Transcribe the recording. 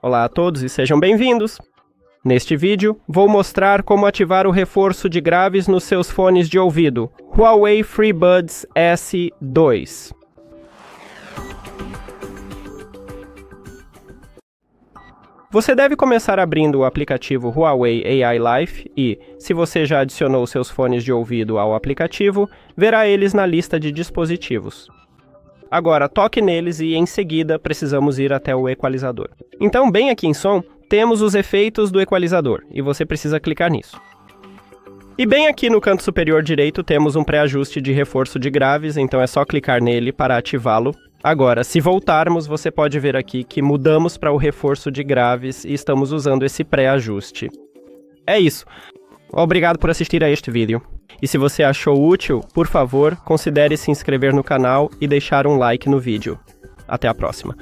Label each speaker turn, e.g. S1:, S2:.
S1: Olá a todos e sejam bem-vindos! Neste vídeo, vou mostrar como ativar o reforço de graves nos seus fones de ouvido, HUAWEI FreeBuds SE 2. Você deve começar abrindo o aplicativo HUAWEI AI Life e, se você já adicionou seus fones de ouvido ao aplicativo, verá eles na lista de dispositivos. Agora, toque neles e, em seguida, precisamos ir até o equalizador. Então, bem aqui em Som, temos os efeitos do equalizador, e você precisa clicar nisso. E bem aqui no canto superior direito temos um pré-ajuste de reforço de graves, então é só clicar nele para ativá-lo. Agora, se voltarmos, você pode ver aqui que mudamos para o reforço de graves e estamos usando esse pré-ajuste. É isso. Obrigado por assistir a este vídeo. E se você achou útil, por favor, considere se inscrever no canal e deixar um like no vídeo. Até a próxima.